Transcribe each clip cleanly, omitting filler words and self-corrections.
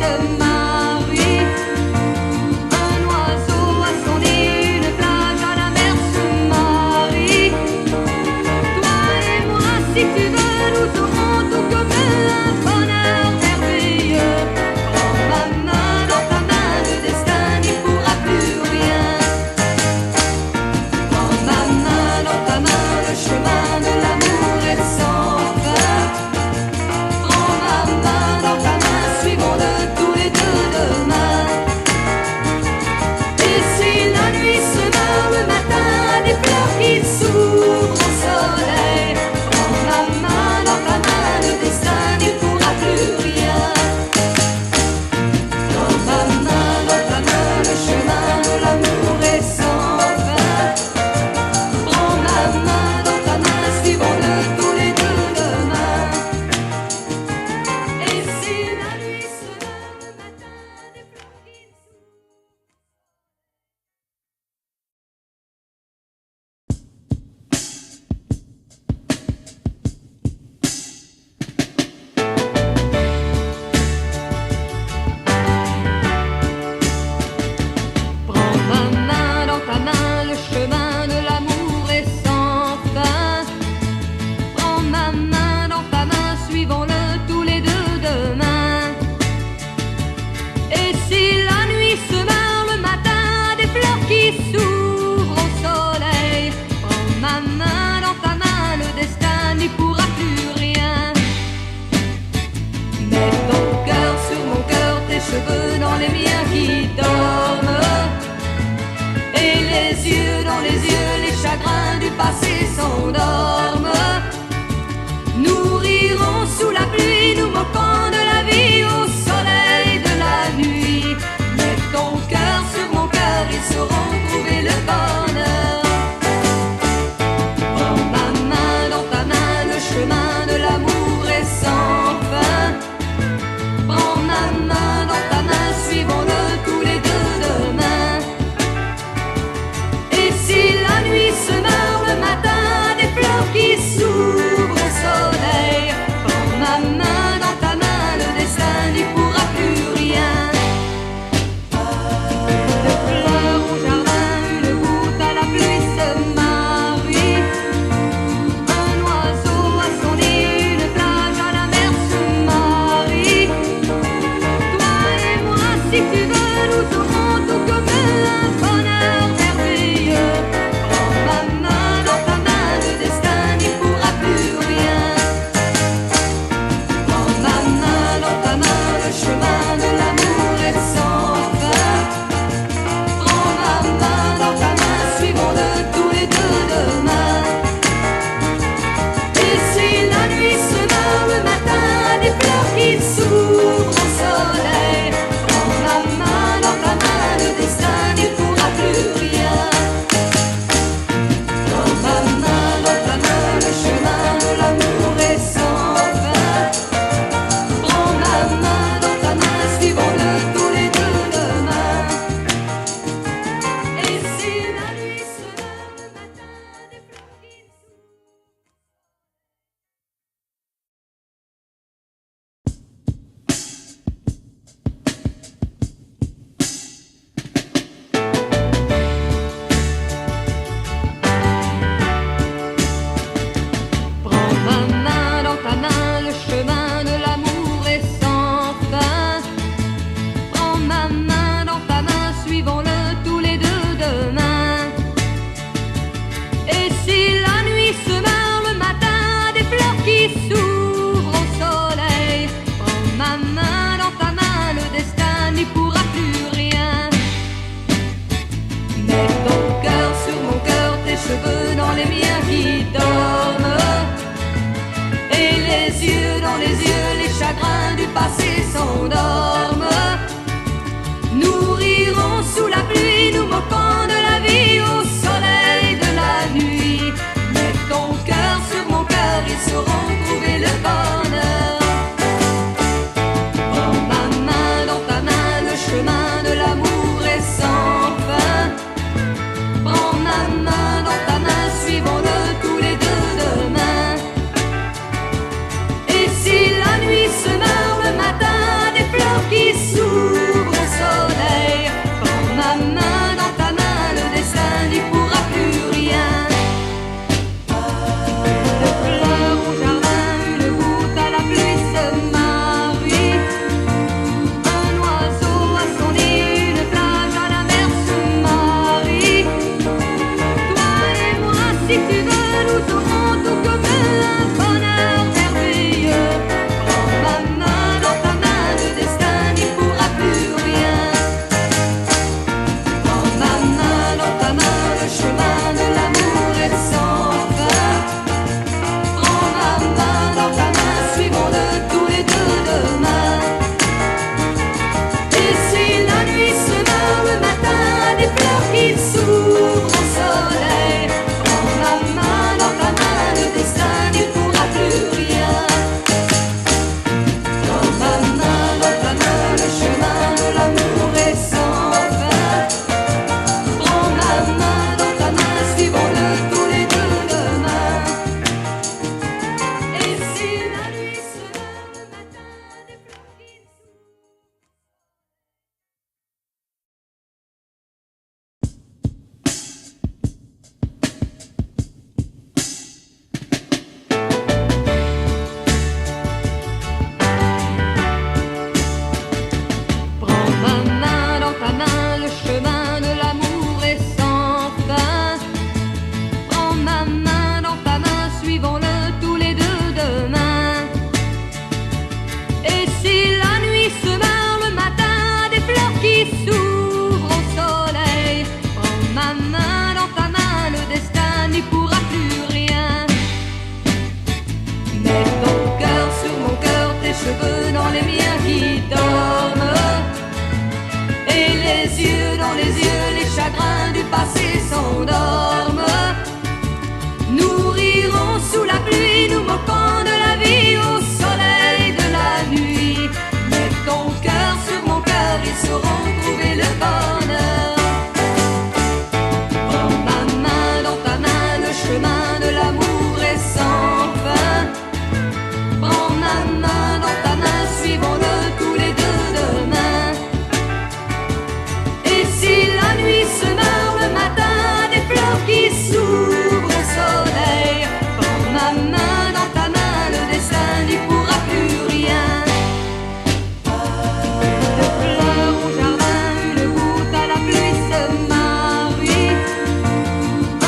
se marie. Un oiseau à son nid, une plage à la mer se marie. Toi et moi, si tu veux, nous aurons tout comme un bonheur merveilleux. Prends ma main dans ta main, le destin n'y pourra plus rien. Prends ma main dans ta main, le chemin de l'amour est sans fin. Prends ma main dans ta main, suivons-le tous les deux demain. Et si la nuit se meurt le matin, des fleurs qui s'ouvrent au soleil. Prends ma main dans ta main, le destin n'y pourra plus rien. Prends ma main dans ta main, le chemin de l'amour est sans fin. Prends ma main dans ta main, suivons-le tous les deux demain. Et si la nuit se meurt le matin, des fleurs qui s'ouvrent. Prends ma main dans ta main, le chemin de l'amour est sans fin. Prends ma main dans ta main, suivons-le tous les deux demain. Et si la nuit se meurt le matin, des fleurs qui s'ouvrent au soleil. Prends ma main dans ta main, le destin n'y pourra plus rien. Mets ton cœur sur mon cœur, tes cheveux dans les miens qui dorment. Et les yeux dans les yeux, les chagrins du passé s'endorment. Nous rirons sous la pluie, nous moquant de la vie au soleil de la nuit. Mets ton cœur sur mon cœur, ils sauront trouver le bonheur. Prends ma main dans ta main, le chemin de l'amour est sans fin. Prends ma main dans ta main, suivons-le tous les deux demain. Et si la nuit se meurt le matin, des fleurs qui s'ouvrent au soleil. Prends ma main dans ta main, le destin n'y pourra plus rien. Deux fleurs au jardin, une goutte à la pluie se marie. Un oiseau à son nid, une plage à la mer se marie. Toi et moi, si tu veux, nous aurons tout comme un bonheur merveilleux. Prends ma main dans ta main, le destin n'y pourra plus rien. Prends ma main dans ta main, le chemin de l'amour est sans fin. Prends ma main dans ta main, suivons-le tous les deux demain. Et si la nuit se meurt le matin, des fleurs qui s'ouvrent au soleil. Prends ma main dans ta main, le destin n'y pourra plus rien. Prends ma main dans ta main, le chemin de l'amour est sans fin. Prends ma main dans ta main, suivons-le tous les deux demain. Et si la nuit se meurt le matin, des fleurs qui s'ouvrent. Prends ma main dans ta main, le chemin de l'amour est sans fin. Prends ma main dans ta main, suivons-le tous les deux demain. Et si la nuit se meurt le matin, des fleurs qui s'ouvrent au soleil. Prends ma main dans ta main, le destin n'y pourra plus rien. Mets ton cœur sur mon cœur, tes cheveux dans les miens qui dorment. Et les yeux dans les yeux, les chagrins du passé s'endorment. Nous rirons sous la pluie, nous moquant de la vie au soleil de la nuit. Mets ton cœur sur mon cœur, ils sauront trouver le bonheur. Prends ma main dans ta main, le chemin de l'amour est sans fin. Prends ma main dans ta main, suivons-le tous les deux demain. Et si la nuit se meurt le matin, des fleurs qui s'ouvrent moquant de la vie au soleil de la nuit. Mets ton cœur sur mon cœur, ils sauront trouver le bonheur. Prends ma main dans ta main, le chemin de l'amour est sans fin. Prends ma main dans ta main, suivons-le tous les deux demain. Et si la nuit se meurt le matin, des fleurs qui s'ouvrent au soleil. Prends ma main dans ta main, le destin n'y pourra plus rien. De fleurs au jardin, une goutte à la pluie se marie.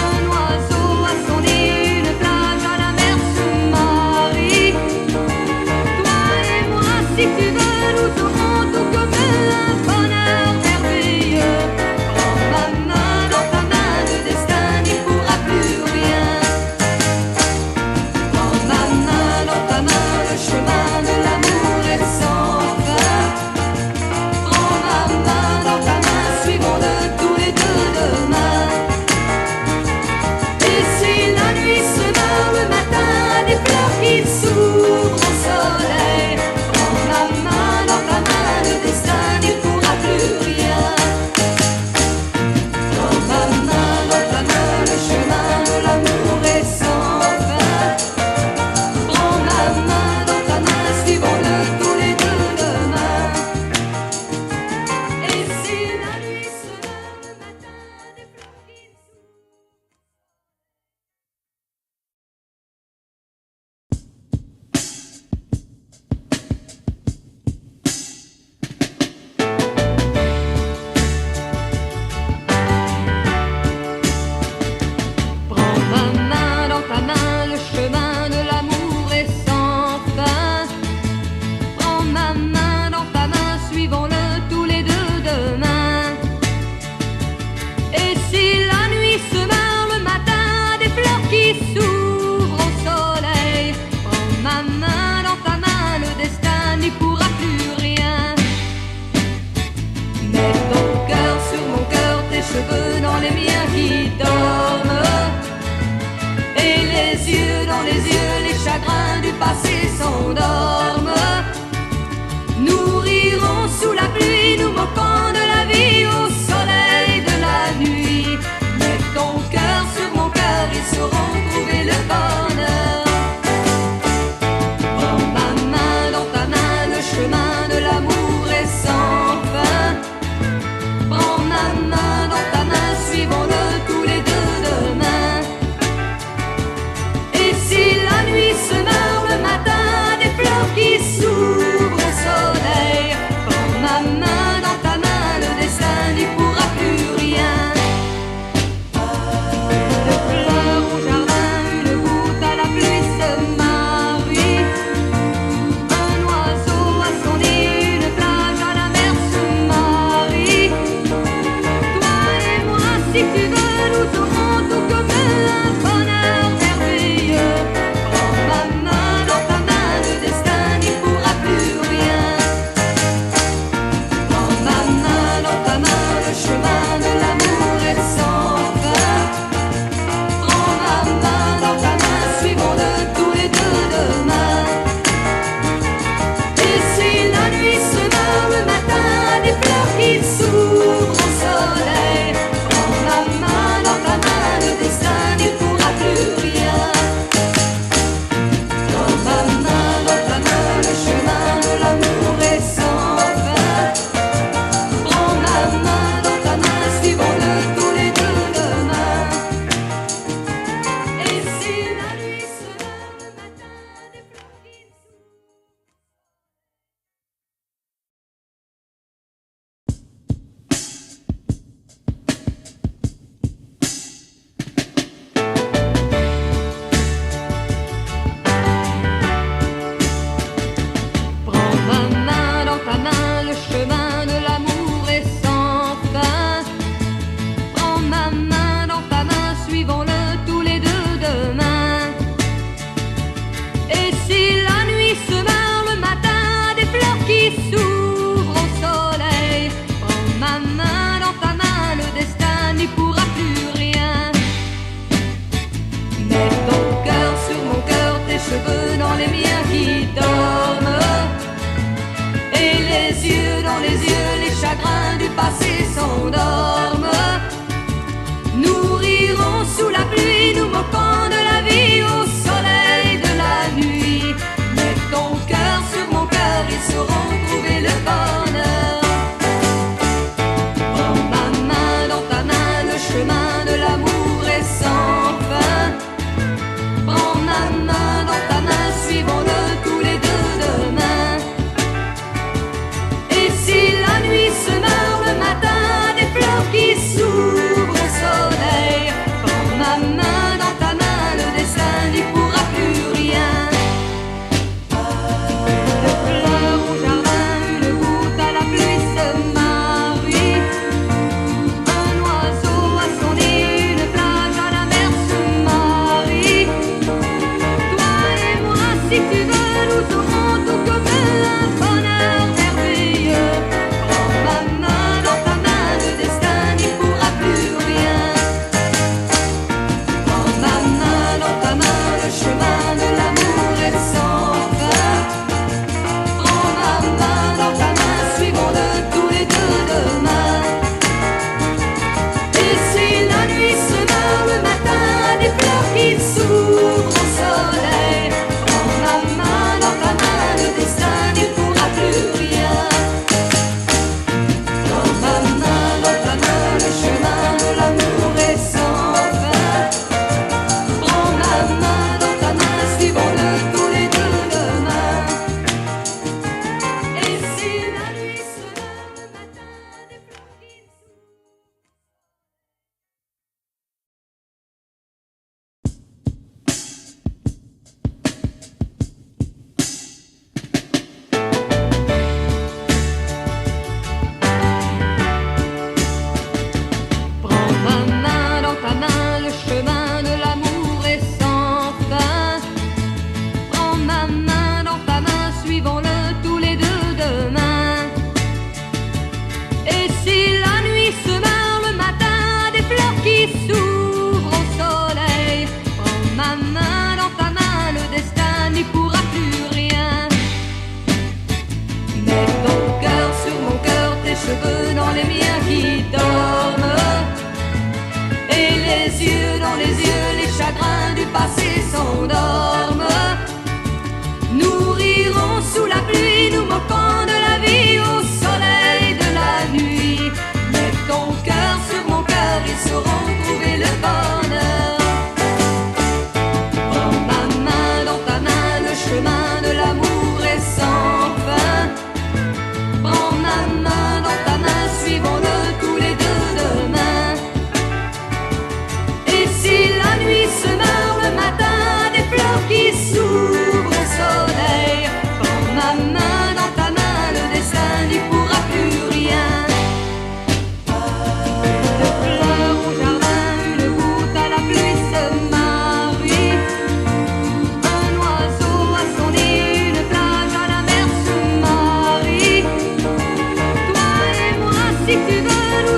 Un oiseau à son nid, une plage à la mer se marie. Toi et moi, si tu veux, nous aurons tout comme un bonheur merveilleux. Prends ma main dans ta main, le destin n'y pourra plus rien. Prends ma main dans ta main, le chemin de l'amour est sans fin. Prends ma main dans ta main, suivons-le tous les deux demain. Et si la nuit se meurt le matin, des fleurs qui s'ouvrent au soleil. Prends ma main dans ta main, le destin n'y pourra plus rien. Prends ma main dans ta main, le chemin de l'amour est sans fin. Prends ma main dans ta main, suivons-le tous les deux demain. Et si la nuit se meurt le matin, des fleurs qui s'ouvrent. Prends ma main dans ta main, le chemin de l'amour est sans fin. Prends ma main dans ta main, suivons-le tous les deux demain. Et si la nuit se meurt le matin, des fleurs qui s'ouvrent au soleil. Prends ma main dans ta main, le destin n'y pourra plus rien. Mets ton cœur sur mon cœur, tes cheveux dans les miens qui dorment. Et les yeux dans les yeux, les chagrins du passé s'endorment. Nous rirons sous la pluie, nous moquant de la vie au soleil de la nuit. Mets ton cœur sur mon cœur, ils sauront trouver le bonheur. Prends ma main dans ta main, le chemin de l'amour est sans fin. Prends ma main dans ta main, suivons-le tous les deux demain. Et si la nuit se meurt le matin, des fleurs qui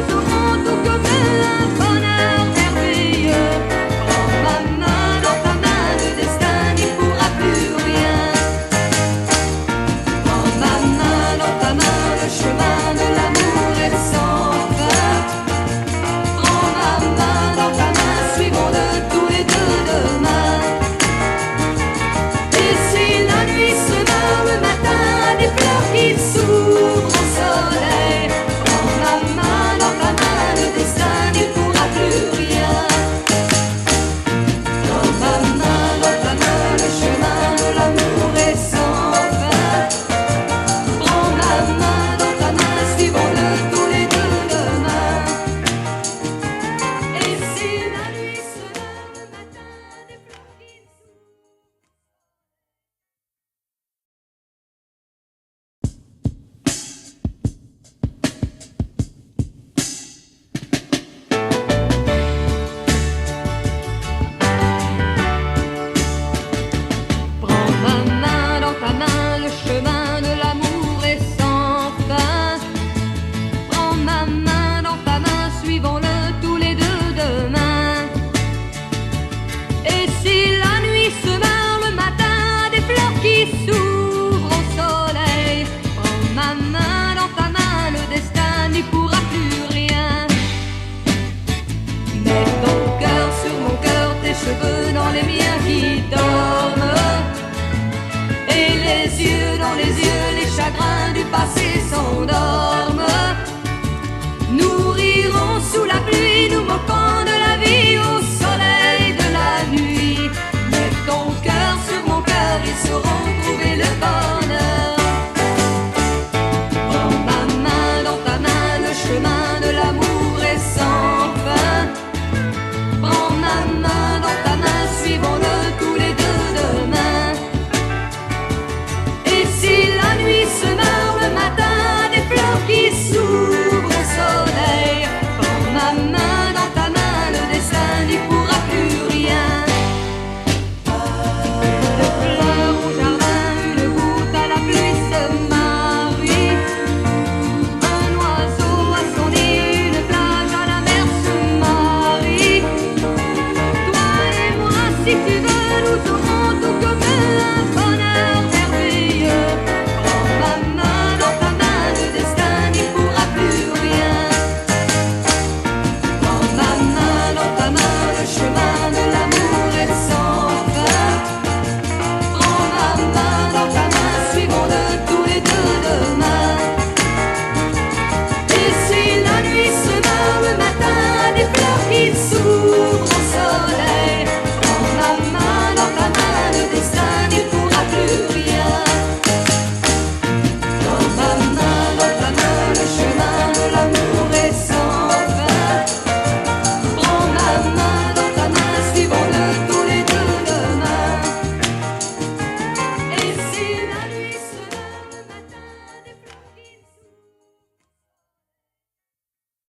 tout au monde.